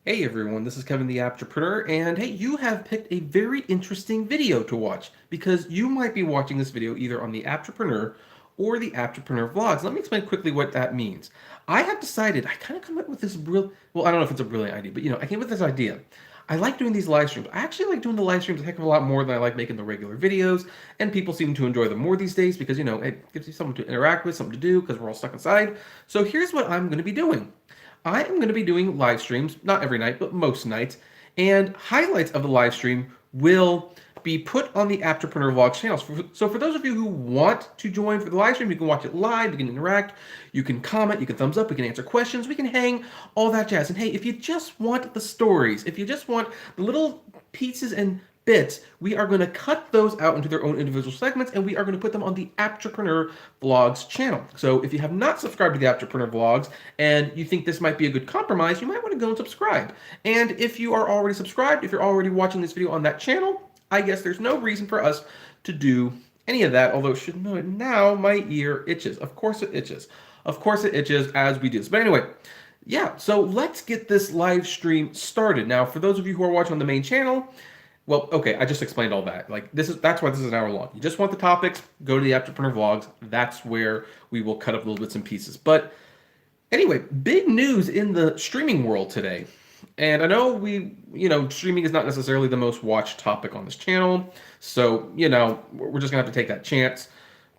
Hey everyone, this is Kevin the Apptrepreneur, and hey, you have picked a very interesting video to watch because you might be watching this video either on the Apptrepreneur or the Apptrepreneur Vlogs. Let me explain quickly what that means. I have decided, I kind of come up with this well, I don't know if it's a brilliant idea, but I came up with this idea. I like doing these live streams. I actually like doing the live streams a heck of a lot more than I like making the regular videos, and people seem to enjoy them more these days because, it gives you something to interact with, something to do because we're all stuck inside. So here's what I'm going to be doing. I am going to be doing live streams, not every night, but most nights, and highlights of the live stream will be put on the Apptrepreneur Vlog channels. So for those of you who want to join for the live stream, you can watch it live, you can interact, you can comment, you can thumbs up, we can answer questions, we can hang, all that jazz. And hey, if you just want the stories, if you just want the little pieces and bits, we are going to cut those out into their own individual segments, and we are going to put them on the Apptrepreneur Vlogs channel. So if you have not subscribed to the Apptrepreneur Vlogs and you think this might be a good compromise, you might want to go and subscribe. And if you are already subscribed, if you're already watching this video on that channel, I guess there's no reason for us to do any of that, although should know it now, my ear itches. Of course it itches. Of course it itches as we do this. But anyway, yeah, so let's get this live stream started. Now, for those of you who are watching on the main channel, well, okay, I just explained all that. That's why this is an hour long. You just want the topics, go to the Apptrepreneur Vlogs. That's where we will cut up little bits and pieces. But anyway, big news in the streaming world today. And I know streaming is not necessarily the most watched topic on this channel. So, we're just going to have to take that chance.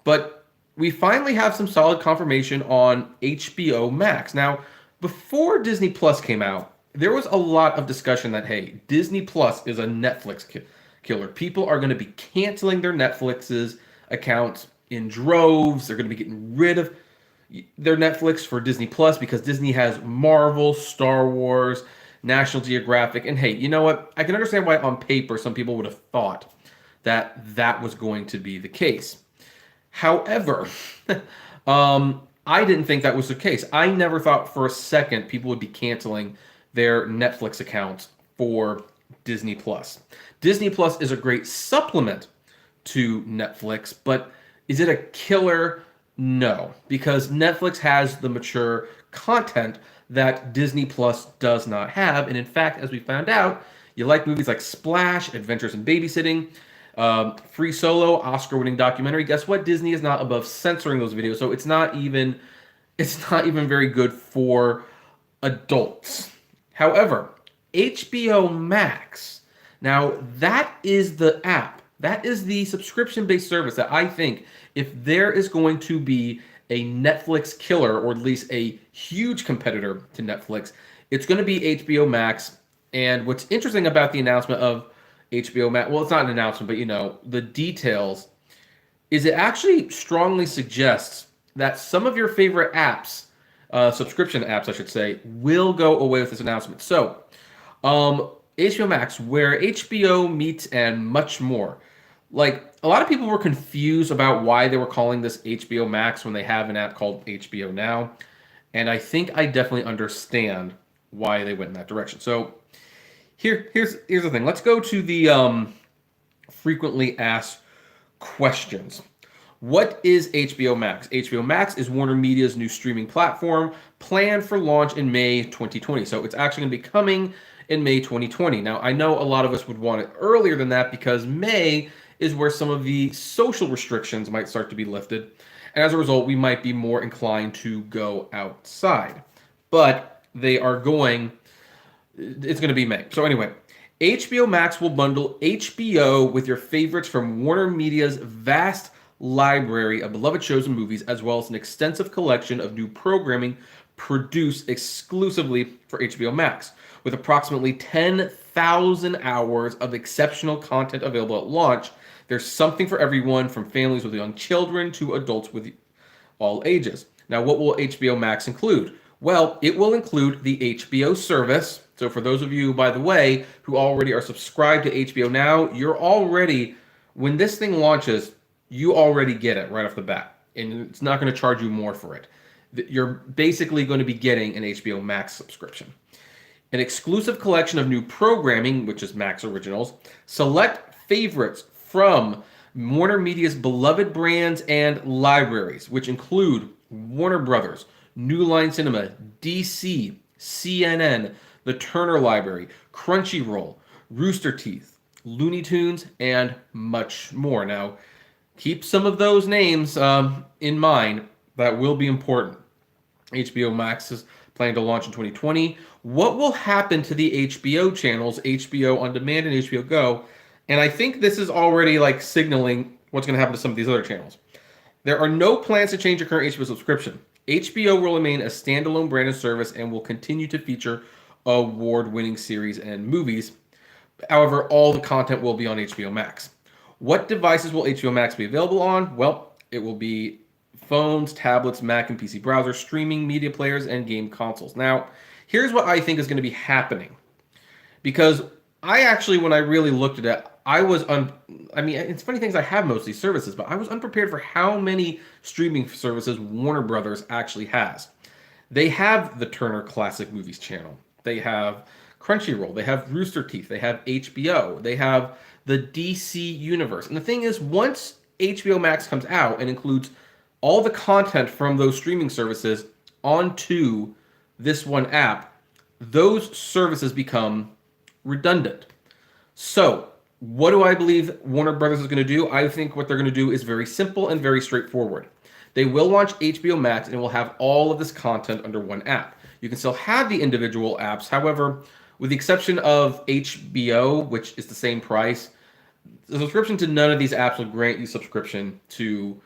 But we finally have some solid confirmation on HBO Max. Now, before Disney Plus came out, there was a lot of discussion that, hey, Disney Plus is a Netflix killer. People are going to be canceling their Netflix's accounts in droves. They're going to be getting rid of their Netflix for Disney Plus because Disney has Marvel, Star Wars, National Geographic. And hey, you know what? I can understand why on paper some people would have thought that that was going to be the case. However, I didn't think that was the case. I never thought for a second people would be canceling their Netflix accounts for Disney Plus. Disney Plus is a great supplement to Netflix, but is it a killer? No, because Netflix has the mature content that Disney Plus does not have. And in fact, as we found out, you like movies like Splash, Adventures in Babysitting, Free Solo, Oscar-winning documentary. Guess what? Disney is not above censoring those videos, so it's not even very good for adults. However, HBO Max, now that is the app. That is the subscription-based service that I think if there is going to be a Netflix killer, or at least a huge competitor to Netflix, it's going to be HBO Max. And what's interesting about the announcement of HBO Max, well, it's not an announcement, but the details, is it actually strongly suggests that some of your favorite apps, subscription apps, I should say, will go away with this announcement. So, HBO Max, where HBO meets and much more. Like, a lot of people were confused about why they were calling this HBO Max when they have an app called HBO Now. And I think I definitely understand why they went in that direction. So, here's the thing. Let's go to the frequently asked questions. What is HBO Max? HBO Max is Warner Media's new streaming platform planned for launch in May 2020. So it's actually going to be coming in May 2020. Now, I know a lot of us would want it earlier than that because May is where some of the social restrictions might start to be lifted. And as a result, we might be more inclined to go outside. But it's going to be May. So anyway, HBO Max will bundle HBO with your favorites from Warner Media's vast library of beloved shows and movies, as well as an extensive collection of new programming produced exclusively for HBO Max. With approximately 10,000 hours of exceptional content available at launch, there's something for everyone, from families with young children to adults with all ages. Now, what will HBO Max include? Well, it will include the HBO service. So for those of you, by the way, who already are subscribed to HBO Now, when this thing launches, you already get it right off the bat. And it's not going to charge you more for it. You're basically going to be getting an HBO Max subscription. An exclusive collection of new programming, which is Max Originals, select favorites from Warner Media's beloved brands and libraries, which include Warner Brothers, New Line Cinema, DC, CNN, the Turner Library, Crunchyroll, Rooster Teeth, Looney Tunes, and much more. Now, keep some of those names in mind. That will be important. HBO Max is planning to launch in 2020. What will happen to the HBO channels, HBO On Demand and HBO Go? And I think this is already like signaling what's going to happen to some of these other channels. There are no plans to change your current HBO subscription. HBO will remain a standalone branded service and will continue to feature award-winning series and movies. However, all the content will be on HBO Max. What devices will HBO Max be available on? Well, it will be phones, tablets, Mac and PC browsers, streaming media players, and game consoles. Now, here's what I think is going to be happening. Because I actually, when I really looked at it, I mean, it's funny things, I have most of these services, but I was unprepared for how many streaming services Warner Brothers actually has. They have the Turner Classic Movies channel. They have Crunchyroll. They have Rooster Teeth. They have HBO. They have the DC Universe. And the thing is, once HBO Max comes out and includes all the content from those streaming services onto this one app, those services become redundant. So, what do I believe Warner Brothers is going to do? I think what they're going to do is very simple and very straightforward. They will launch HBO Max and will have all of this content under one app. You can still have the individual apps. However, with the exception of HBO, which is the same price, the subscription to none of these apps will grant you subscription to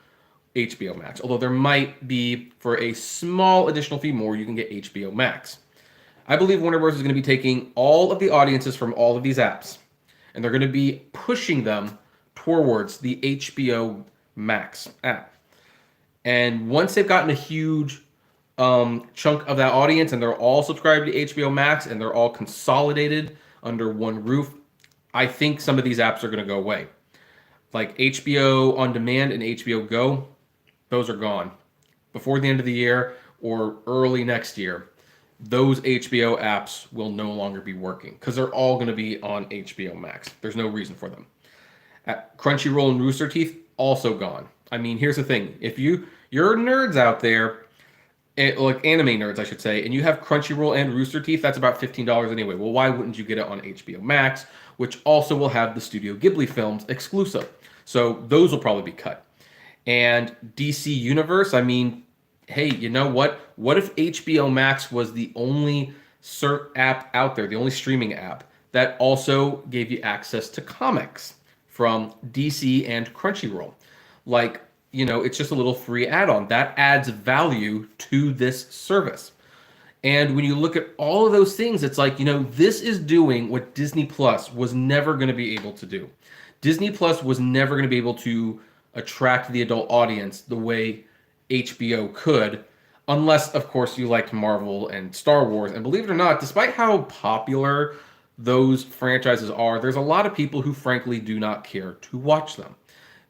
HBO Max. Although there might be, for a small additional fee more, you can get HBO Max. I believe Warner Bros. Is going to be taking all of the audiences from all of these apps, and they're going to be pushing them towards the HBO Max app. And once they've gotten a huge chunk of that audience and they're all subscribed to HBO Max and they're all consolidated under one roof, I think some of these apps are going to go away. Like HBO On Demand and HBO Go, those are gone. Before the end of the year or early next year, those HBO apps will no longer be working because they're all going to be on HBO Max. There's no reason for them. Crunchyroll and Rooster Teeth, also gone. I mean, here's the thing. If you're nerds out there, like anime nerds, I should say, and you have Crunchyroll and Rooster Teeth, that's about $15 anyway. Well, why wouldn't you get it on HBO Max, which also will have the Studio Ghibli films exclusive? So those will probably be cut. And DC Universe, I mean, hey, you know what? What if HBO Max was the only app out there, the only streaming app that also gave you access to comics from DC and Crunchyroll? Like, you know, it's just a little free add-on. That adds value to this service. And when you look at all of those things, it's like, you know, this is doing what Disney Plus was never going to be able to do. Disney Plus was never going to be able to attract the adult audience the way HBO could, unless, of course, you liked Marvel and Star Wars. And believe it or not, despite how popular those franchises are, there's a lot of people who frankly do not care to watch them.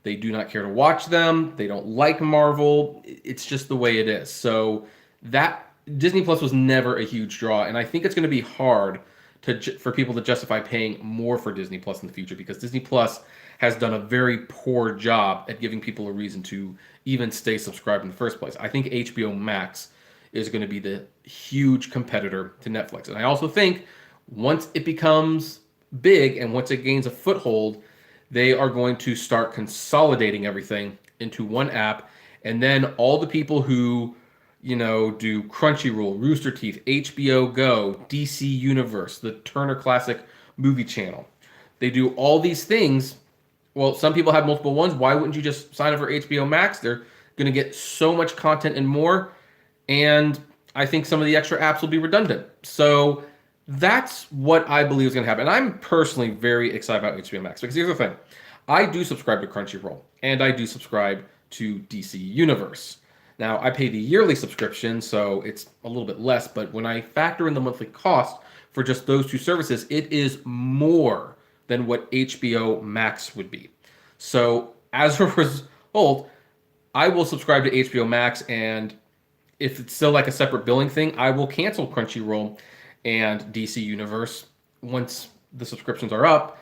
They do not care to watch them. They don't like Marvel. It's just the way it is. So that Disney Plus was never a huge draw, and I think it's going to be hard for people to justify paying more for Disney Plus in the future, because Disney Plus has done a very poor job at giving people a reason to even stay subscribed in the first place. I think HBO Max is going to be the huge competitor to Netflix. And I also think once it becomes big and once it gains a foothold, they are going to start consolidating everything into one app. And then all the people who, you know, do Crunchyroll, Rooster Teeth, HBO Go, DC Universe, the Turner Classic Movie Channel, they do all these things. Well, some people have multiple ones. Why wouldn't you just sign up for HBO Max? They're going to get so much content and more. And I think some of the extra apps will be redundant. So that's what I believe is going to happen. And I'm personally very excited about HBO Max, because here's the thing. I do subscribe to Crunchyroll, and I do subscribe to DC Universe. Now, I pay the yearly subscription, so it's a little bit less. But when I factor in the monthly cost for just those two services, it is more than what HBO Max would be. So as a result, I will subscribe to HBO Max, and if it's still like a separate billing thing, I will cancel Crunchyroll and DC Universe once the subscriptions are up,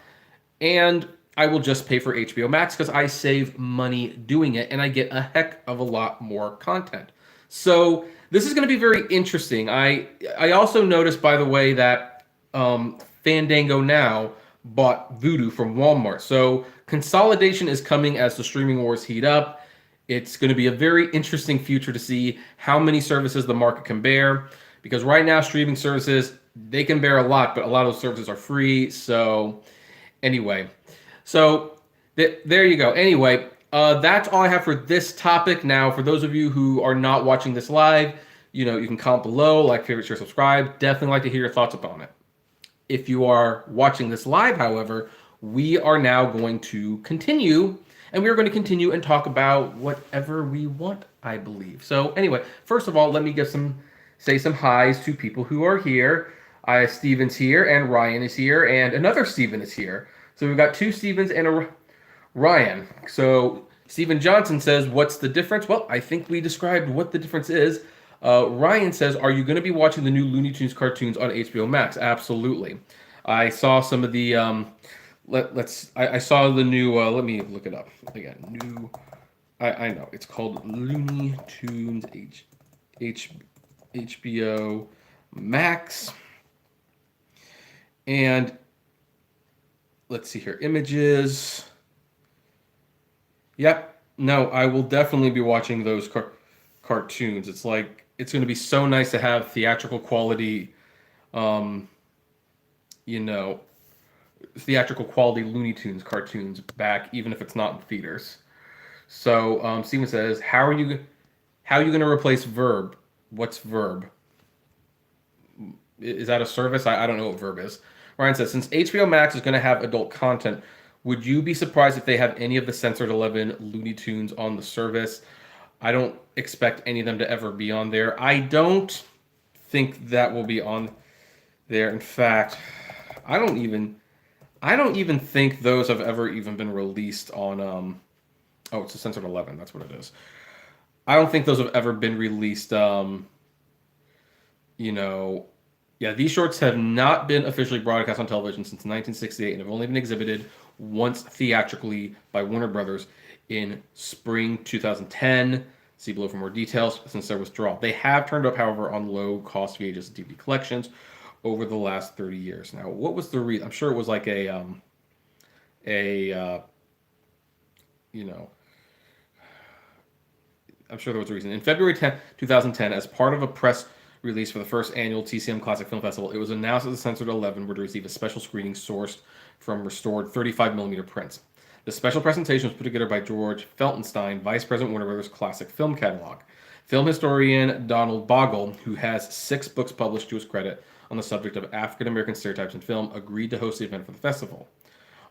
and I will just pay for HBO Max because I save money doing it, and I get a heck of a lot more content. So this is going to be very interesting. I also noticed, by the way, that Fandango now bought Vudu from Walmart. So consolidation is coming as the streaming wars heat up. It's going to be a very interesting future to see how many services the market can bear. Because right now, streaming services, they can bear a lot, but a lot of those services are free. So anyway, so there you go. Anyway, that's all I have for this topic. Now, for those of you who are not watching this live, you can comment below, like, favorite, share, subscribe. Definitely like to hear your thoughts upon it. If you are watching this live, however, we are now going to continue, and we're going to continue and talk about whatever we want, I believe. So anyway, first of all, let me say some highs to people who are here. Steven's here, and Ryan is here, and another Steven is here. So we've got two Stevens and a Ryan. So Steven Johnson says, what's the difference? Well, I think we described what the difference is. Ryan says, are you going to be watching the new Looney Tunes cartoons on HBO Max? Absolutely. I saw some of the, I saw the new, let me look it up again. I know, it's called Looney Tunes HBO Max. And let's see here, images. Yep. No, I will definitely be watching those cartoons. It's going to be so nice to have theatrical quality, theatrical quality Looney Tunes cartoons back, even if it's not in theaters. So Steven says, how are you going to replace Verb? What's Verb? Is that a service? I don't know what Verb is. Ryan says, since HBO Max is going to have adult content, would you be surprised if they have any of the censored 11 Looney Tunes on the service? I don't expect any of them to ever be on there. I don't think that will be on there. In fact, I don't even think those have ever even been released on it's a censored 11, that's what it is. I don't think those have ever been released these shorts have not been officially broadcast on television since 1968 and have only been exhibited once theatrically by Warner Brothers in spring 2010. See below for more details since their withdrawal. They have turned up, however, on low-cost VHS and DVD collections over the last 30 years. Now, what was the reason? I'm sure it was like I'm sure there was a reason. In February 10, 2010, as part of a press release for the first annual TCM Classic Film Festival, it was announced that the Censored 11 were to receive a special screening sourced from restored 35mm prints. The special presentation was put together by George Feltenstein, Vice President Warner Brothers Classic Film Catalog. Film historian Donald Bogle, who has 6 books published to his credit on the subject of African American stereotypes in film, agreed to host the event for the festival.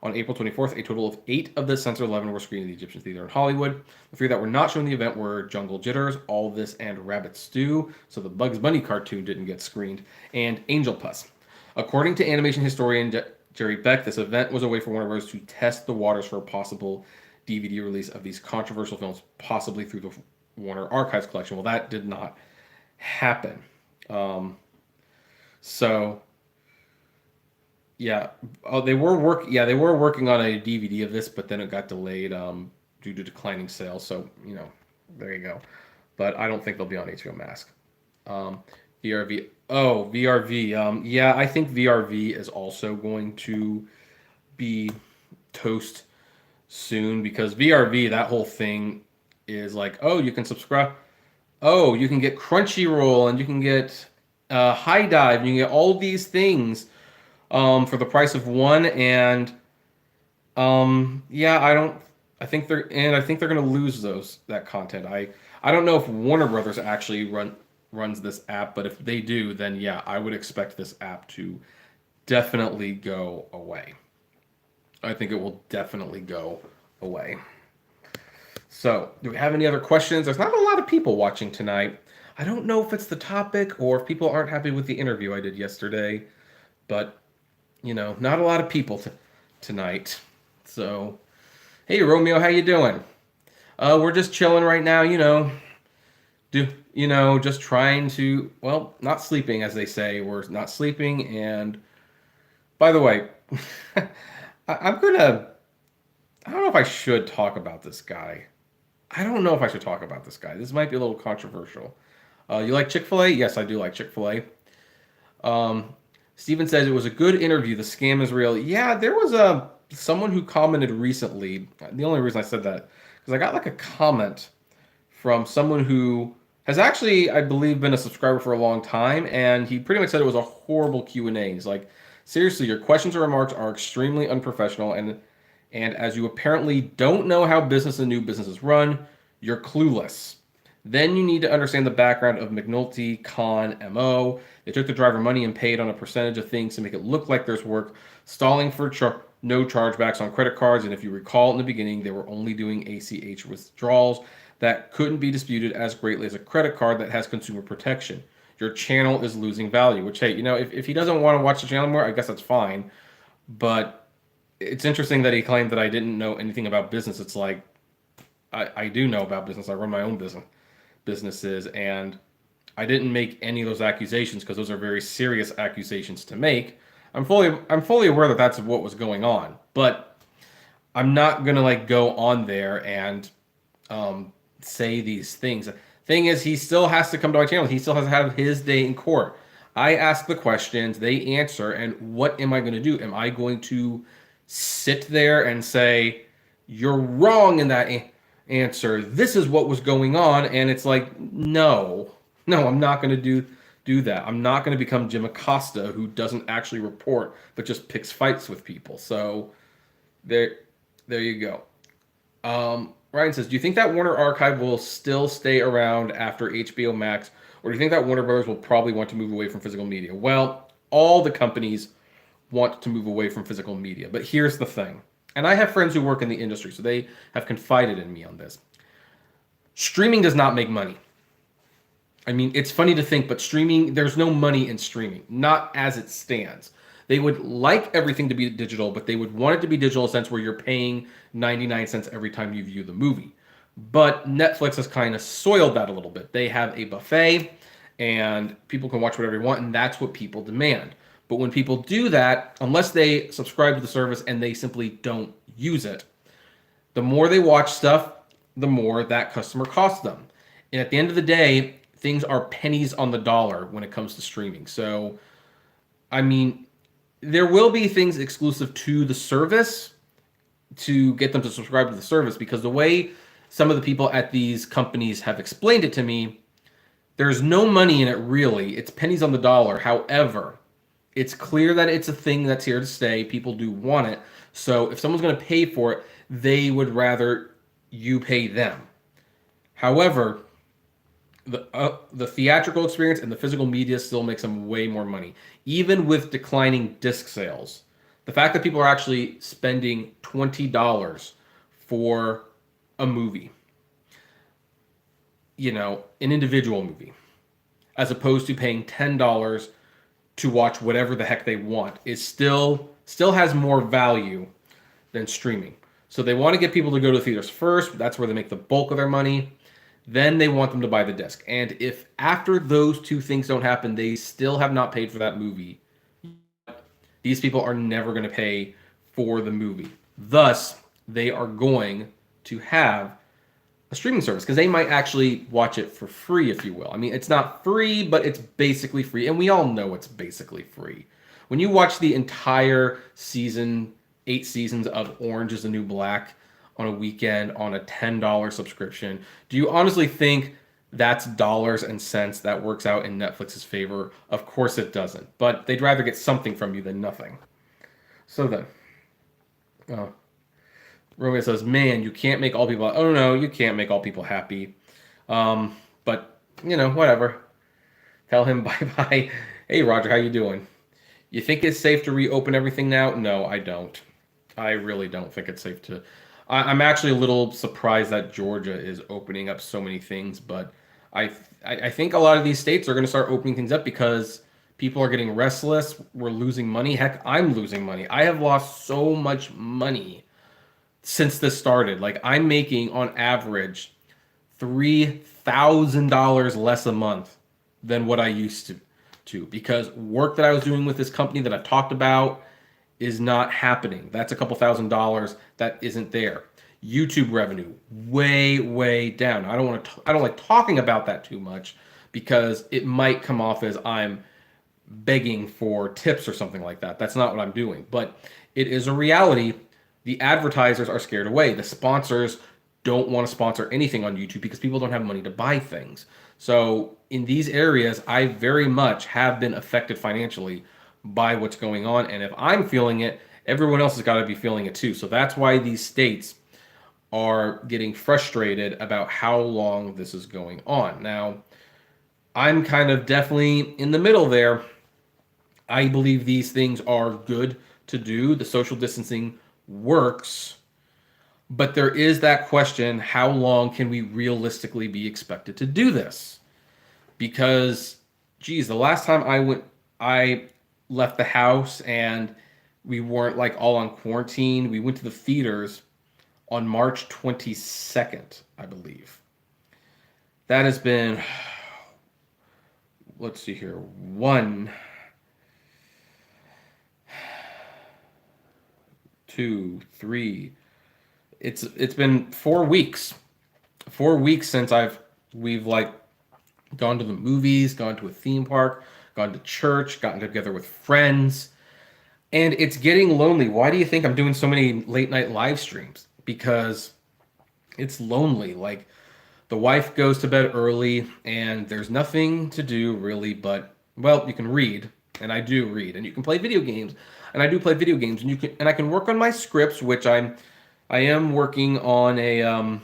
On April 24th, a total of 8 of the Censored 11 were screened in the Egyptian Theater in Hollywood. The 3 that were not shown in the event were Jungle Jitters, All This, and Rabbit Stew, so the Bugs Bunny cartoon didn't get screened, and Angel Puss. According to animation historian Jerry Beck, this event was a way for Warner Bros. To test the waters for a possible DVD release of these controversial films, possibly through the Warner Archives collection. Well, that did not happen. They were working on a DVD of this, but then it got delayed due to declining sales. So there you go. But I don't think they'll be on HBO Max. VRV. Oh, VRV. I think VRV is also going to be toast soon because VRV, that whole thing is like, oh, you can subscribe. Oh, you can get Crunchyroll and you can get High Dive. And you can get all these things for the price of one. And I think they're going to lose that content. I don't know if Warner Brothers actually runs this app, but if they do, then yeah, I would expect this app to definitely go away. I think it will definitely go away. So, do we have any other questions? There's not a lot of people watching tonight. I don't know if it's the topic or if people aren't happy with the interview I did yesterday, but not a lot of people tonight. So, hey Romeo, how you doing? We're just chilling right now, just trying to, not sleeping, as they say. We're not sleeping. And by the way, I don't know if I should talk about this guy. This might be a little controversial. You like Chick-fil-A? Yes, I do like Chick-fil-A. Steven says it was a good interview. The scam is real. Yeah, there was a someone who commented recently. The only reason I said that because I got like a comment from someone who has actually, I believe, been a subscriber for a long time, and he pretty much said it was a horrible Q&A. He's like, seriously, your questions or remarks are extremely unprofessional, and as you apparently don't know how business and new businesses run, you're clueless. Then you need to understand the background of McNulty, Khan, MO. They took the driver money and paid on a percentage of things to make it look like there's work, stalling for no chargebacks on credit cards. And if you recall in the beginning, they were only doing ACH withdrawals that couldn't be disputed as greatly as a credit card that has consumer protection. Your channel is losing value, which, hey, if he doesn't want to watch the channel more, I guess that's fine. But it's interesting that he claimed that I didn't know anything about business. It's like, I do know about business. I run my own businesses, and I didn't make any of those accusations because those are very serious accusations to make. I'm fully aware that that's what was going on, but I'm not gonna like go on there and say these things. Thing is, he still has to come to my channel. He still has to have his day in court. I ask the questions, they answer, and what am I going to do? Am I going to sit there and say, you're wrong in that answer? This is what was going on. And it's like, no, I'm not going to do that. I'm not going to become Jim Acosta, who doesn't actually report, but just picks fights with people. So there you go. Ryan says, do you think that Warner Archive will still stay around after HBO Max, or do you think that Warner Brothers will probably want to move away from physical media? Well, all the companies want to move away from physical media, but here's the thing. And I have friends who work in the industry, so they have confided in me on this. Streaming does not make money. I mean, it's funny to think, but streaming, there's no money in streaming, not as it stands. They would like everything to be digital, but they would want it to be digital in a sense where you're paying 99 cents every time you view the movie. But Netflix has kind of soiled that a little bit. They have a buffet, and people can watch whatever they want, and that's what people demand. But when people do that, unless they subscribe to the service and they simply don't use it, the more they watch stuff, the more that customer costs them. And at the end of the day, things are pennies on the dollar when it comes to streaming. So, I mean, there will be things exclusive to the service to get them to subscribe to the service, because the way some of the people at these companies have explained it to me, there's no money in it really. It's pennies on the dollar. However, it's clear that it's a thing that's here to stay. People do want it. So if someone's going to pay for it, they would rather you pay them. However, the theatrical experience and the physical media still makes them way more money, even with declining disc sales. The fact that people are actually spending $20 for a movie, an individual movie, as opposed to paying $10 to watch whatever the heck they want, is still has more value than streaming. So they want to get people to go to the theaters first. That's where they make the bulk of their money. Then they want them to buy the disc. And if after those two things don't happen, they still have not paid for that movie, these people are never going to pay for the movie. Thus, they are going to have a streaming service because they might actually watch it for free, if you will. I mean, it's not free, but it's basically free. And we all know it's basically free. When you watch the entire season, 8 seasons of Orange is the New Black on a weekend on a $10 subscription, do you honestly think that's dollars and cents that works out in Netflix's favor? Of course it doesn't. But they'd rather get something from you than nothing. So then, Romeo says, man, you can't make all people... Oh, no, you can't make all people happy. But, whatever. Tell him bye-bye. Hey, Roger, how you doing? You think it's safe to reopen everything now? No, I don't. I really don't think it's safe to... I'm actually a little surprised that Georgia is opening up so many things, but I think a lot of these states are going to start opening things up because people are getting restless. We're losing money. Heck, I'm losing money. I have lost so much money since this started. Like, I'm making on average $3,000 less a month than what I used to because work that I was doing with this company that I've talked about is not happening. That's a couple $1,000s that isn't there. YouTube revenue way down. I don't like talking about that too much because it might come off as I'm begging for tips or something like that. That's not what I'm doing. But it is a reality. The advertisers are scared away. The sponsors don't want to sponsor anything on YouTube because people don't have money to buy things. So in these areas, I very much have been affected financially by what's going on. And if I'm feeling it, everyone else has got to be feeling it too. So that's why these states are getting frustrated about how long this is going on. Now, I'm kind of definitely in the middle there. I believe these things are good to do. The social distancing works, but there is that question, how long can we realistically be expected to do this? Because, geez, the last time I left the house and we weren't like all on quarantine. We went to the theaters on March 22nd, I believe. That has been, let's see here, 1, 2, 3. It's been 4 weeks. 4 weeks since we've like gone to the movies, gone to a theme park, gone to church, gotten together with friends. And it's getting lonely. Why do you think I'm doing so many late night live streams? Because it's lonely. Like the wife goes to bed early and there's nothing to do really but, well, you can read, and I do read, and you can play video games, and I do play video games, and I can work on my scripts, which I am working on a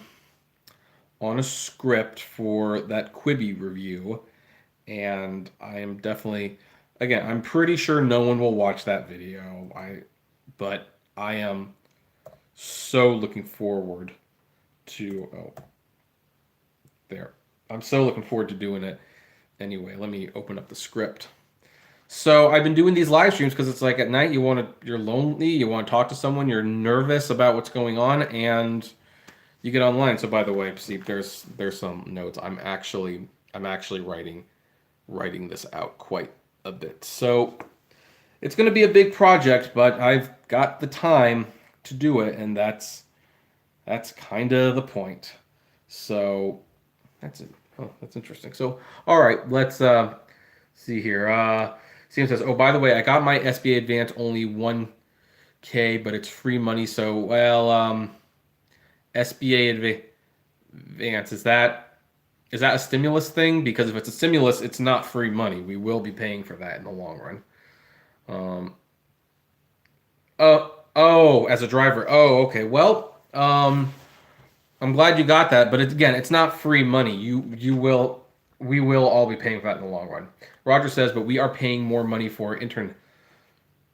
script for that Quibi review, and I am definitely, again, I'm pretty sure no one will watch that video. But I am so looking forward to, oh, there. I'm so looking forward to doing it. Anyway, let me open up the script. So I've been doing these live streams because it's like at night you're lonely, you want to talk to someone, you're nervous about what's going on, and you get online. So by the way, see, there's some notes. I'm actually writing this out quite a bit. So it's going to be a big project, but I've got the time to do it, and that's kind of the point. So that's it. Oh, that's interesting. So all right, let's see here. Sam says, "Oh, by the way, I got my SBA advance only 1K, but it's free money. So, well, SBA advance, is that a stimulus thing? Because if it's a stimulus, it's not free money. We will be paying for that in the long run." Oh, as a driver. Oh, okay. Well, I'm glad you got that, but it's not free money. We will all be paying for that in the long run. Roger says, but we are paying more money for intern,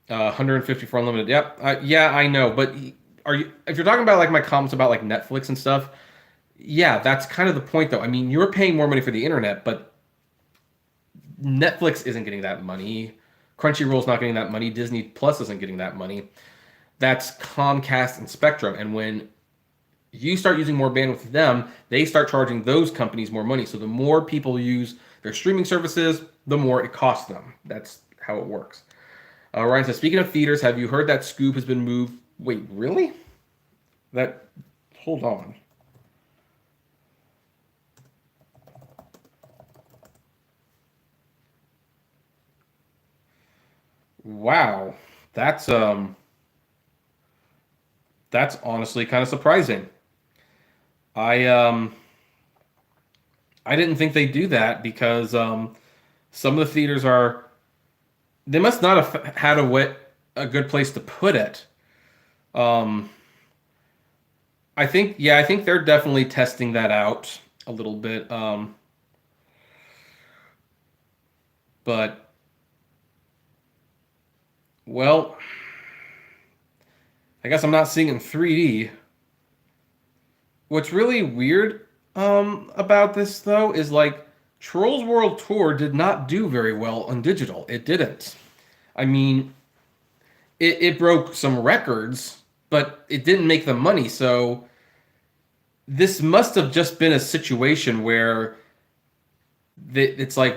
150 for unlimited. Yep. Yeah, I know. But if you're talking about like my comments about like Netflix and stuff, yeah, that's kind of the point though. I mean, you're paying more money for the internet, but Netflix isn't getting that money. Crunchyroll's not getting that money. Disney Plus isn't getting that money. That's Comcast and Spectrum. And when you start using more bandwidth with them, they start charging those companies more money. So the more people use their streaming services, the more it costs them. That's how it works. Ryan says, speaking of theaters, have you heard that Scoob has been moved? Wait, really? Hold on. Wow. That's honestly kind of surprising. I didn't think they'd do that because some of the theaters they must not have had a good place to put it. I think they're definitely testing that out a little bit. But well, I guess I'm not seeing it in 3D. What's really weird about this though is like Trolls World Tour did not do very well on digital. It didn't. I mean, it broke some records, but it didn't make the money. So this must have just been a situation where it's like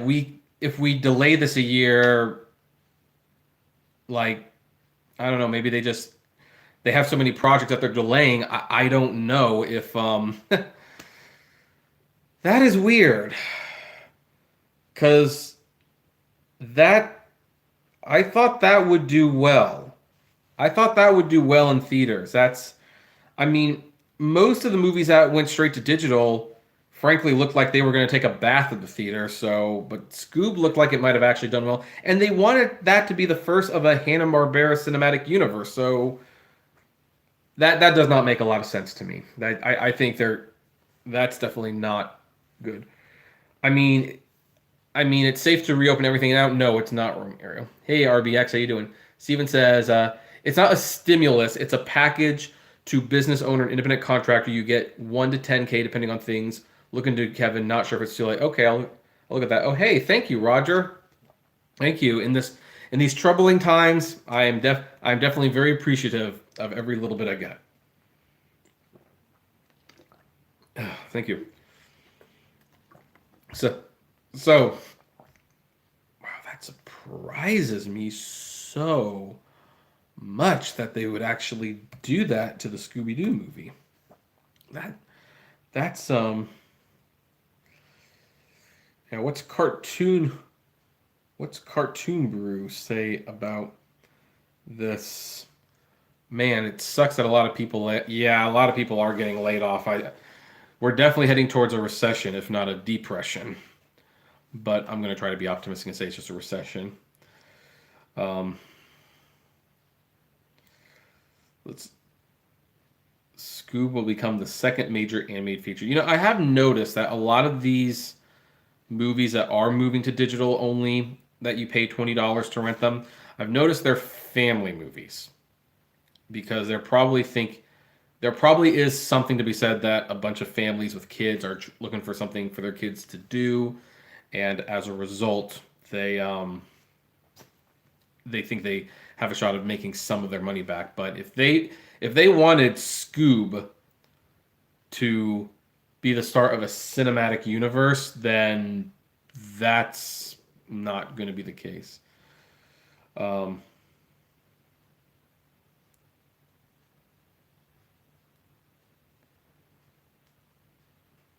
if we delay this a year, like I don't know, maybe they have so many projects that they're delaying. I don't know if that is weird, because that I thought that would do well. I thought that would do well in theaters. I mean, most of the movies that went straight to digital, frankly, looked like they were going to take a bath at the theater. So, but Scoob looked like it might have actually done well, and they wanted that to be the first of a Hanna-Barbera cinematic universe. So that does not make a lot of sense to me. I think that's definitely not good. I mean, it's safe to reopen everything now. No, it's not wrong, Ariel. Hey, RBX, how you doing? Steven says, it's not a stimulus. It's a package to business owner and independent contractor. You get 1 to 10K depending on things. Looking to Kevin. Not sure if it's too late. Okay, I'll look at that. Oh, hey, thank you, Roger. Thank you. In these troubling times, I'm definitely very appreciative of every little bit I get. Thank you. So, wow, that surprises me so much that they would actually do that to the Scooby Doo movie. That that's yeah. What's Cartoon Brew say about this? Man, it sucks that a lot of people. Yeah, a lot of people are getting laid off. We're definitely heading towards a recession, if not a depression. But I'm going to try to be optimistic and say it's just a recession. Um, let's Scoob will become the second major animated feature. I have noticed that a lot of these movies that are moving to digital only, that you pay $20 to rent them, I've noticed they're family movies because there probably is something to be said that a bunch of families with kids are looking for something for their kids to do, and as a result, they think they have a shot of making some of their money back. But if they wanted Scoob to be the start of a cinematic universe, then that's not going to be the case. Um,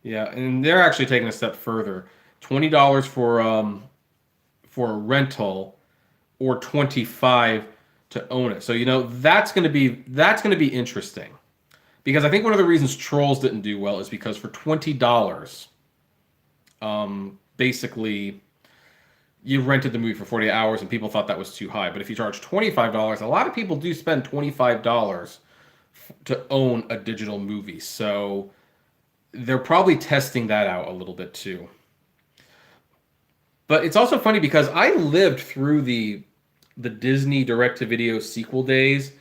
yeah, and they're actually taking a step further. $20 for a rental, or 25 to own it. So that's going to be interesting, because I think one of the reasons Trolls didn't do well is because for $20, basically you rented the movie for 48 hours and people thought that was too high. But if you charge $25, a lot of people do spend $25 to own a digital movie. So they're probably testing that out a little bit too. But it's also funny because I lived through the Disney direct-to-video sequel days,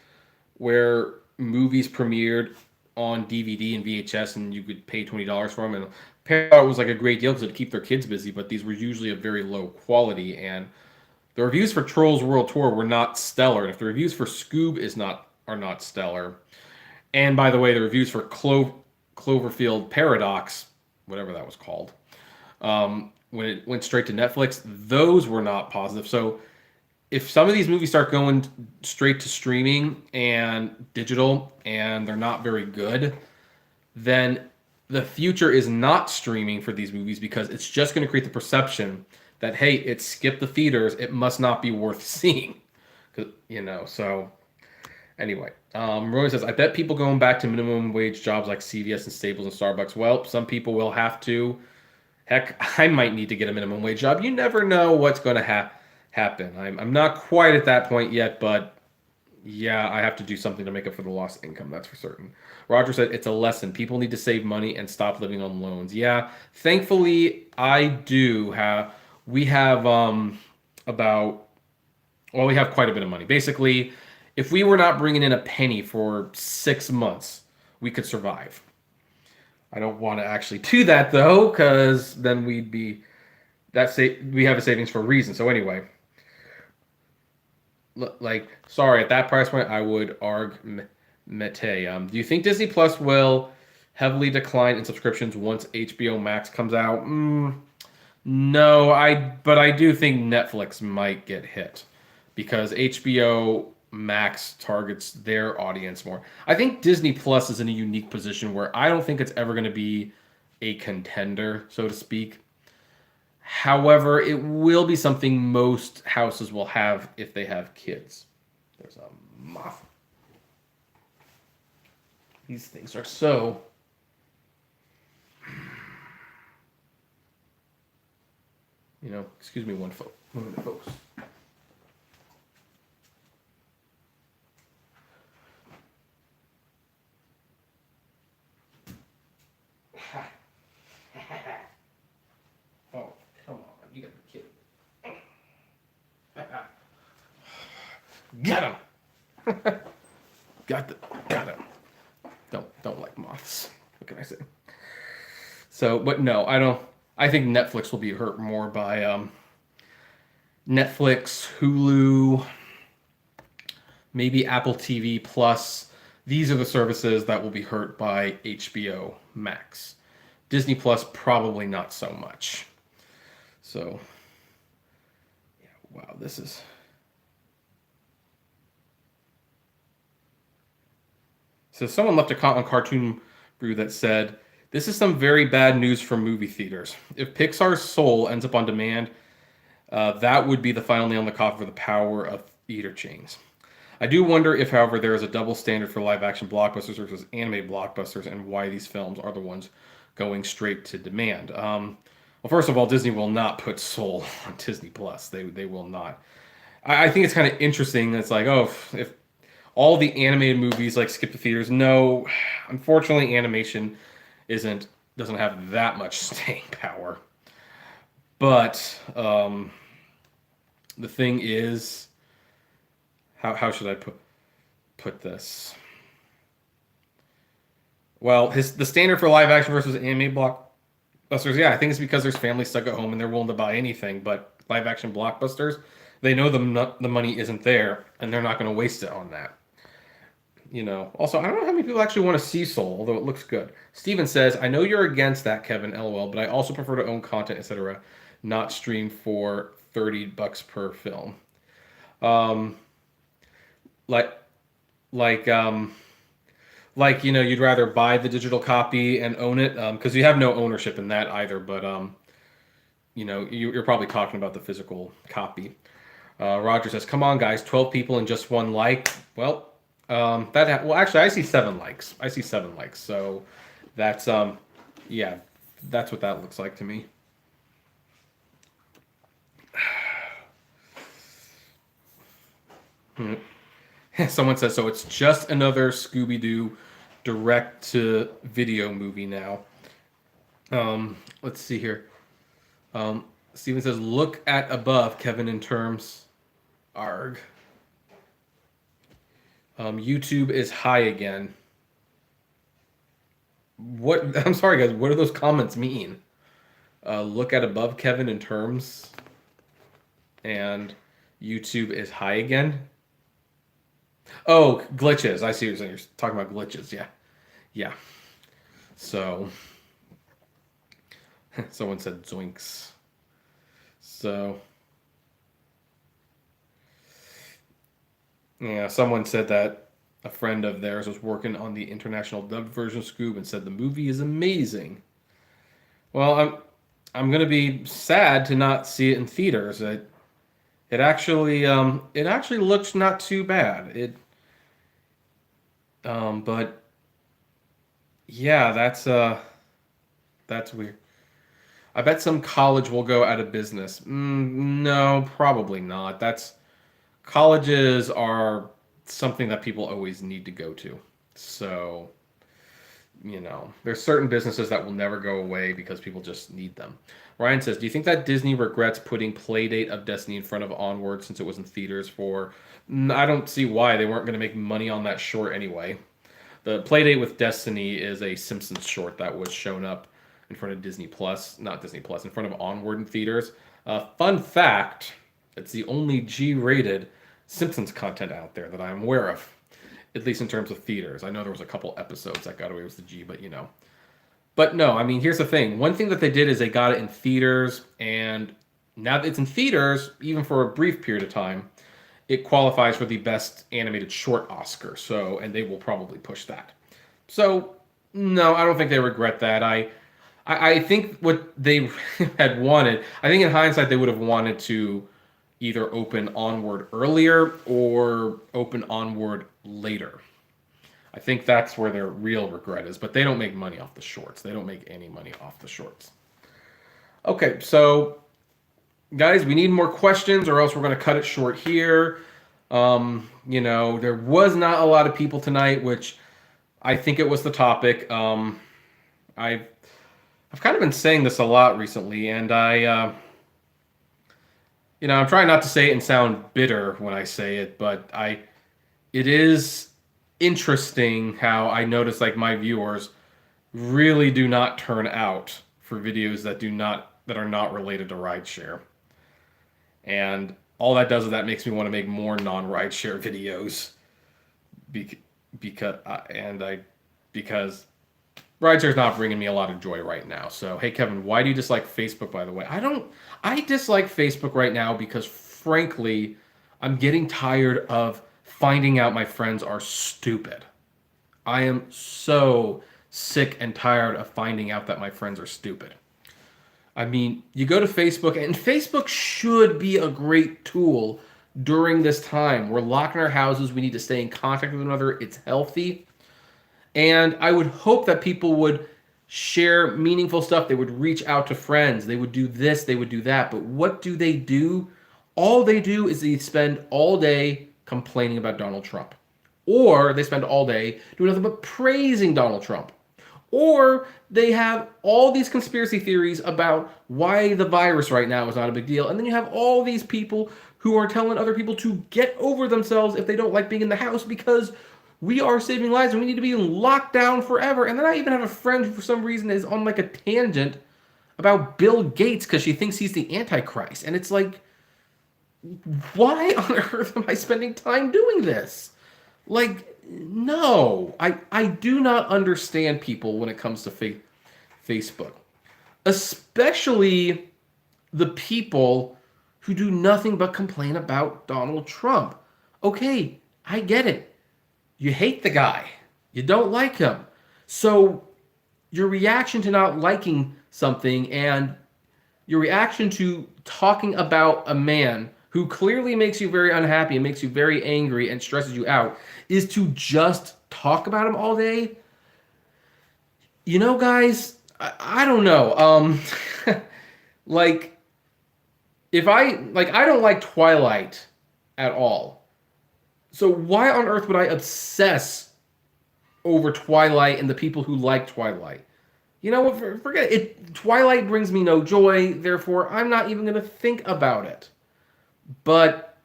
where movies premiered on DVD and VHS, and you could pay $20 for them. And parents thought it was like a great deal because it'd keep their kids busy, but these were usually of very low quality. And the reviews for Trolls World Tour were not stellar. And if the reviews for Scoob are not stellar, and by the way, the reviews for Cloverfield Paradox, whatever that was called, when it went straight to Netflix, those were not positive. So if some of these movies start going straight to streaming and digital and they're not very good, then the future is not streaming for these movies, because it's just going to create the perception that, hey, it skipped the theaters, it must not be worth seeing. So anyway, Roy says, I bet people going back to minimum wage jobs like CVS and Staples and Starbucks, well, some people will have to. Heck, I might need to get a minimum wage job. You never know what's going to happen. I'm not quite at that point yet, but yeah, I have to do something to make up for the lost income, that's for certain. Roger said, it's a lesson. People need to save money and stop living on loans. Yeah, thankfully, we have we have quite a bit of money. Basically, if we were not bringing in a penny for 6 months, we could survive. I don't want to actually do that, though, because then we have a savings for a reason. So anyway, sorry, at that price point, I would arg mete. Do you think Disney Plus will heavily decline in subscriptions once HBO Max comes out? No, but I do think Netflix might get hit, because HBO Max targets their audience more. I think Disney Plus is in a unique position where I don't think it's ever going to be a contender, so to speak. However, it will be something most houses will have if they have kids. There's a moth. These things are so... excuse me one minute, folks. Oh, come on. You gotta be kidding. Get him! Got him. Don't like moths. What can I say? So, but no, I don't. I think Netflix will be hurt more by Netflix, Hulu, maybe Apple TV Plus. These are the services that will be hurt by HBO Max. Disney Plus, probably not so much. So, yeah, wow, this is... So someone left a comment on Cartoon Brew that said, "This is some very bad news for movie theaters. If Pixar's Soul ends up on demand, that would be the final nail in the coffin for the power of theater chains. I do wonder if, however, there is a double standard for live-action blockbusters versus animated blockbusters and why these films are the ones going straight to demand." Well, first of all, Disney will not put Soul on Disney Plus. They will not. I think it's kind of interesting. It's like, oh, if all the animated movies like skip the theaters. No, unfortunately, animation doesn't have that much staying power. But the thing is, how should I put this? Well, the standard for live action versus anime blockbusters, yeah, I think it's because there's families stuck at home and they're willing to buy anything. But live action blockbusters, they know the money isn't there and they're not going to waste it on that. Also, I don't know how many people actually want to see Soul, although it looks good. Steven says, "I know you're against that, Kevin, LOL, but I also prefer to own content, etc., not stream for $30 per film." You'd rather buy the digital copy and own it, because you have no ownership in that either, but you're probably talking about the physical copy. Roger says, "Come on, guys, 12 people and just one like." Well, actually, I see 7 likes. So that's yeah, that's what that looks like to me. Someone says, "So it's just another Scooby-Doo direct-to-video movie now." Let's see here. Steven says, "Look at above, Kevin, in terms." Arg. YouTube is high again. What? I'm sorry, guys. What do those comments mean? Look at above, Kevin, in terms, and YouTube is high again. Oh, glitches. I see what you're saying. You're talking about glitches. Yeah. So, someone said zoinks. So, yeah, someone said that a friend of theirs was working on the international dubbed version of Scoob and said the movie is amazing. Well, I'm gonna be sad to not see it in theaters. It actually looks not too bad. But yeah, that's weird. I bet some college will go out of business. No, probably not. Colleges are something that people always need to go to. So, there's certain businesses that will never go away because people just need them. Ryan says, "Do you think that Disney regrets putting Playdate of Destiny in front of Onward since it was in theaters for..." I don't see why. They weren't going to make money on that short anyway. The Playdate with Destiny is a Simpsons short that was shown up in front of Disney Plus, not Disney Plus, in front of Onward in theaters. Fun fact, it's the only G-rated Simpsons content out there that I'm aware of, at least in terms of theaters. I know there was a couple episodes that got away with the G, but But no, I mean, here's the thing. One thing that they did is they got it in theaters, and now that it's in theaters, even for a brief period of time, it qualifies for the Best Animated Short Oscar. So, and they will probably push that. So, no, I don't think they regret that. I I think what they had wanted, I think in hindsight, they would have wanted to either open Onward earlier or open Onward later. I think that's where their real regret is, but they don't make money off the shorts. They don't make any money off the shorts. Okay, so guys, we need more questions or else we're going to cut it short here. There was not a lot of people tonight, which I think it was the topic. I've I've kind of been saying this a lot recently, and I'm trying not to say it and sound bitter when I say it, but it is interesting how I notice like my viewers really do not turn out for videos that are not related to rideshare. And all that does is that makes me want to make more non-rideshare videos bec- because because rideshare is not bringing me a lot of joy right now. So, hey Kevin, why do you dislike Facebook, by the way? I dislike Facebook right now because frankly, I'm getting tired of finding out my friends are stupid. I am so sick and tired of finding out that my friends are stupid. I mean, you go to Facebook, and Facebook should be a great tool during this time. We're locked in our houses. We need to stay in contact with one another. It's healthy. And I would hope that people would share meaningful stuff. They would reach out to friends. They would do this, they would do that. But what do they do? All they do is they spend all day complaining about Donald Trump. Or they spend all day doing nothing but praising Donald Trump. Or they have all these conspiracy theories about why the virus right now is not a big deal. And then you have all these people who are telling other people to get over themselves if they don't like being in the house because we are saving lives and we need to be locked down forever. And then I even have a friend who for some reason is on like a tangent about Bill Gates because she thinks he's the Antichrist. And it's like, why on earth am I spending time doing this? Like, no, I do not understand people when it comes to Facebook, especially the people who do nothing but complain about Donald Trump. Okay, I get it. You hate the guy. You don't like him. So your reaction to not liking something and your reaction to talking about a man who clearly makes you very unhappy and makes you very angry and stresses you out is to just talk about him all day. Guys, I don't know. Like I don't like Twilight at all. So why on earth would I obsess over Twilight and the people who like Twilight? You know what? Forget it. Twilight brings me no joy. Therefore, I'm not even going to think about it. But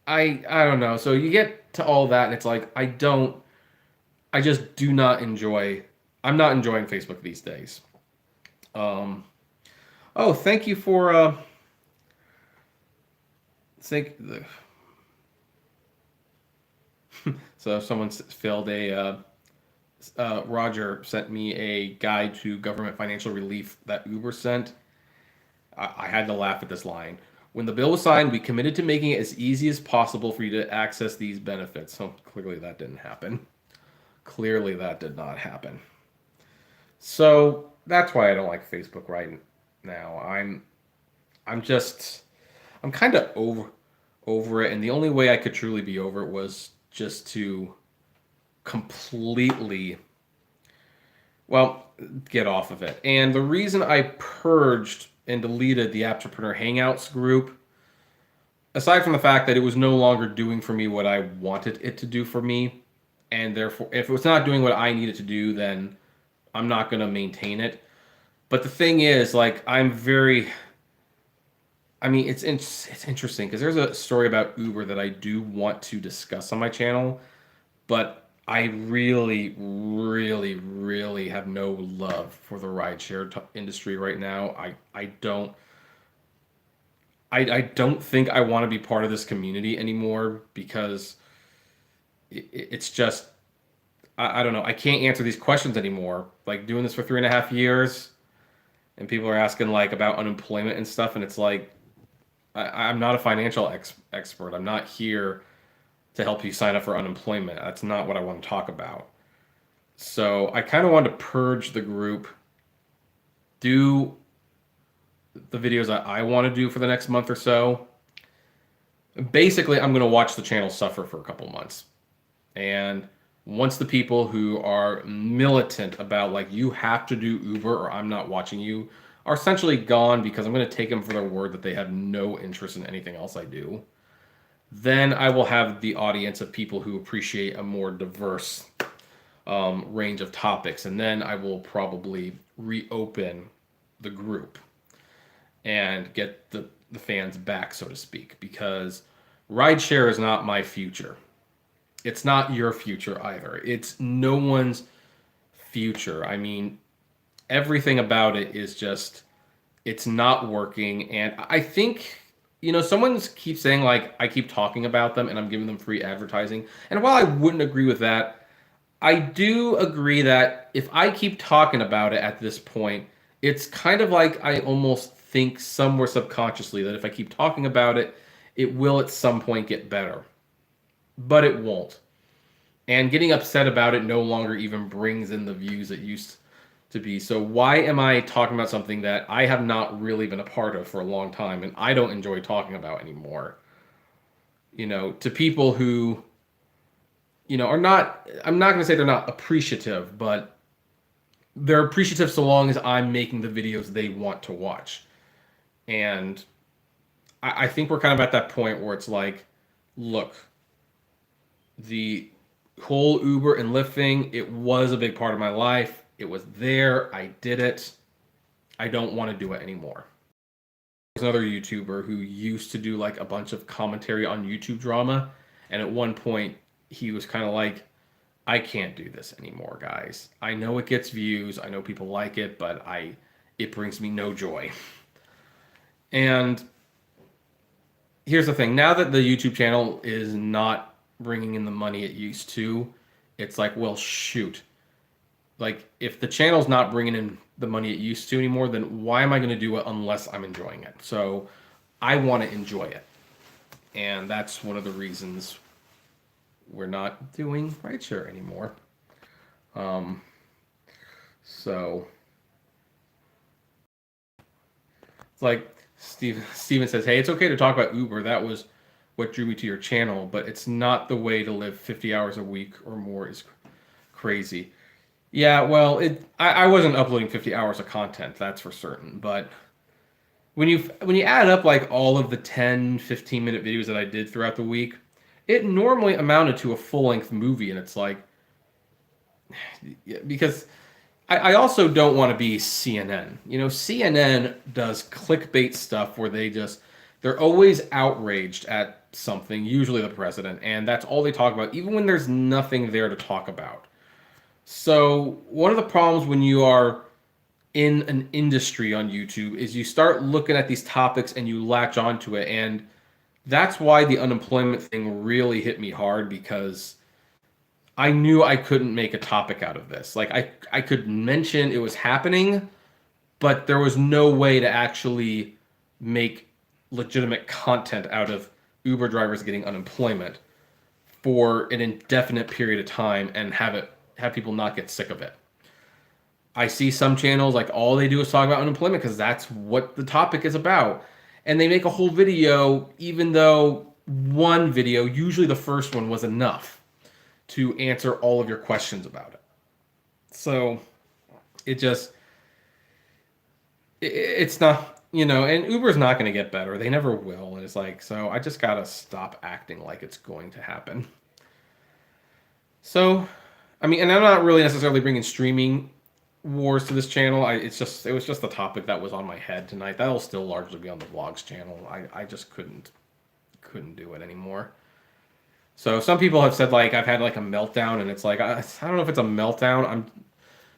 I don't know. So you get to all that, and it's like I just do not enjoy. I'm not enjoying Facebook these days. Thank you for thank the. So someone filled Roger sent me a guide to government financial relief that Uber sent. I had to laugh at this line. When the bill was signed, we committed to making it as easy as possible for you to access these benefits. So clearly that didn't happen. Clearly that did not happen. So that's why I don't like Facebook right now. I'm kind of over it, and the only way I could truly be over it was just to completely get off of it. And the reason I purged and deleted the Apptrepreneur Hangouts group, aside from the fact that it was no longer doing for me what I wanted it to do for me, and therefore, if it was not doing what I needed to do, then I'm not going to maintain it. But the thing is, like, it's interesting because there's a story about Uber that I do want to discuss on my channel, but I really, really, really have no love for the rideshare industry right now. I don't think I want to be part of this community anymore because it's just I don't know. I can't answer these questions anymore. Like doing this for 3.5 years, and people are asking like about unemployment and stuff, and it's like I'm not a financial expert. I'm not here to help you sign up for unemployment. That's not what I want to talk about. So I kind of wanted to purge the group do the videos that I want to do for the next month or so, basically I'm going to watch the channel suffer for a couple months. And once the people who are militant about like you have to do Uber or I'm not watching you are essentially gone, because I'm going to take them for their word that they have no interest in anything else I do, then I will have the audience of people who appreciate a more diverse range of topics. And then I will probably reopen the group and get the fans back, so to speak, because rideshare is not my future. It's not your future either. It's no one's future. I mean, everything about it is just, it's not working. And I think, someone keeps saying like, I keep talking about them and I'm giving them free advertising. And while I wouldn't agree with that, I do agree that if I keep talking about it at this point, it's kind of like I almost think somewhere subconsciously that if I keep talking about it, it will at some point get better. But it won't. And getting upset about it no longer even brings in the views it used to be. So why am I talking about something that I have not really been a part of for a long time and I don't enjoy talking about anymore? To people who, are not, I'm not going to say they're not appreciative, but they're appreciative so long as I'm making the videos they want to watch. And I think we're kind of at that point where it's like, look, the whole Uber and Lyft thing, it was a big part of my life. It was there. I did it. I don't want to do it anymore. There's another YouTuber who used to do like a bunch of commentary on YouTube drama. And at one point, he was kind of like, I can't do this anymore, guys. I know it gets views. I know people like it, but it brings me no joy. And here's the thing. Now that the YouTube channel is not bringing in the money it used to, it's like, well, shoot. Like, if the channel's not bringing in the money it used to anymore, then why am I going to do it unless I'm enjoying it? So I want to enjoy it. And that's one of the reasons we're not doing rideshare anymore. So it's like Steven says, hey, it's okay to talk about Uber. That was what drew me to your channel, but it's not the way to live 50 hours a week or more is crazy. Yeah, well, I wasn't uploading 50 hours of content, that's for certain. But when you add up like all of the 10, 15-minute videos that I did throughout the week, it normally amounted to a full-length movie. And it's like, because I also don't want to be CNN. CNN does clickbait stuff where they're always outraged at something, usually the president, and that's all they talk about, even when there's nothing there to talk about. So one of the problems when you are in an industry on YouTube is you start looking at these topics and you latch onto it. And that's why the unemployment thing really hit me hard, because I knew I couldn't make a topic out of this. Like I could mention it was happening, but there was no way to actually make legitimate content out of Uber drivers getting unemployment for an indefinite period of time and have people not get sick of it. I see some channels like all they do is talk about unemployment because that's what the topic is about. And they make a whole video, even though one video, usually the first one, was enough to answer all of your questions about it. So it's not, and Uber's not going to get better. They never will. And it's like, so I just got to stop acting like it's going to happen. So, I mean, and I'm not really necessarily bringing streaming wars to this channel. It was just the topic that was on my head tonight. That'll still largely be on the vlogs channel. I just couldn't do it anymore. So some people have said like I've had like a meltdown, and it's like I don't know if it's a meltdown. I'm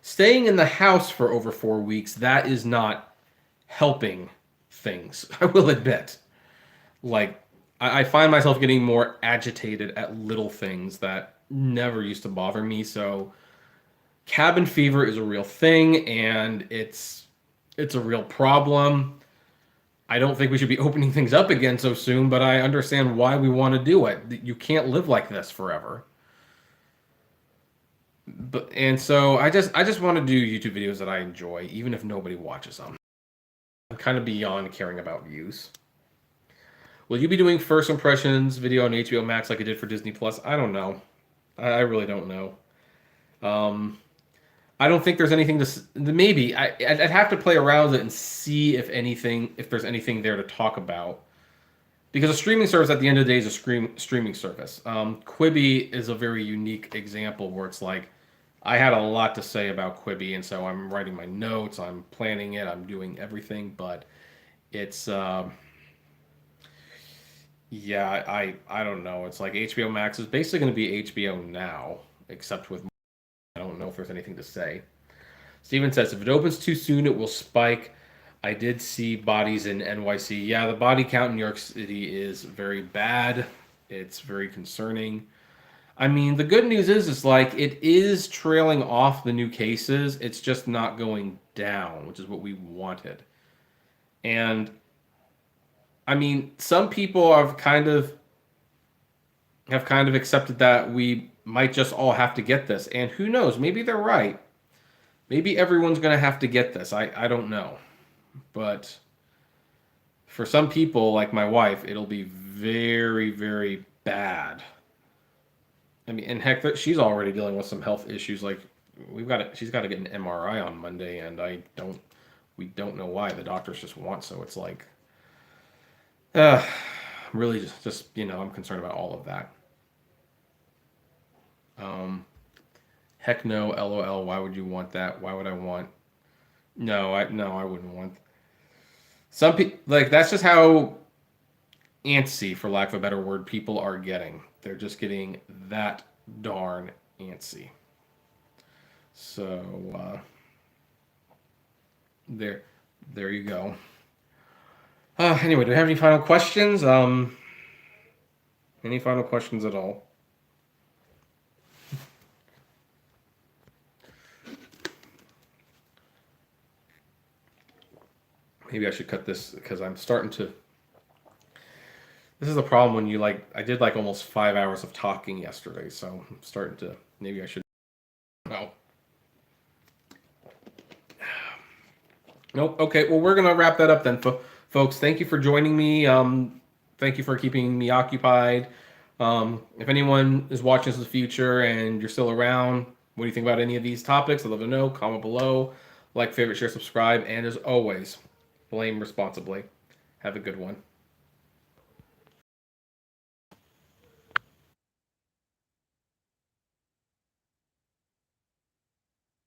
staying in the house for over 4 weeks. That is not helping things, I will admit. Like I find myself getting more agitated at little things that never used to bother me. So cabin fever is a real thing, and it's a real problem. I don't think we should be opening things up again so soon, but I understand why we want to do it. You can't live like this forever. So I just want to do YouTube videos that I enjoy, even if nobody watches them. I'm kind of beyond caring about views. Will you be doing first impressions video on HBO Max like I did for Disney Plus? I don't know. I really don't know. Um, I don't think there's anything to maybe I'd have to play around with it and see if there's anything there to talk about. Because a streaming service at the end of the day is a streaming service. Quibi is a very unique example where it's like I had a lot to say about Quibi, and so I'm writing my notes, I'm planning it, I'm doing everything, but it's yeah, I don't know. It's like HBO Max is basically going to be HBO Now, except with I don't know if there's anything to say. Steven says if it opens too soon, it will spike. I did see bodies in NYC. Yeah, the body count in New York City is very bad. It's very concerning. I mean, the good news is it's like it is trailing off the new cases. It's just not going down, which is what we wanted. And I mean, some people have kind of accepted that we might just all have to get this. And who knows, maybe they're right. Maybe everyone's going to have to get this. I don't know. But for some people, like my wife, it'll be very, very bad. I mean, and heck, she's already dealing with some health issues. Like she's got to get an MRI on Monday, and we don't know why. The doctors just want so. It's like, uh, really just I'm concerned about all of that. Um, Heck no, LOL. Why would you want that? Why would I want? No, I wouldn't want. Some people like that's just how antsy, for lack of a better word, people are getting. They're just getting that darn antsy. So there, there you go. Anyway, do we have any final questions? Any final questions at all? Maybe I should cut this because I'm starting to. This is a problem when I did like almost 5 hours of talking yesterday, so I'm starting to. Maybe I should. No. Nope. Okay. Well, we're gonna wrap that up then, folks. Thank you for joining me. Thank you for keeping me occupied. If anyone is watching this in the future and you're still around, what do you think about any of these topics? I'd love to know. Comment below. Like, favorite, share, subscribe, and as always, blame responsibly. Have a good one.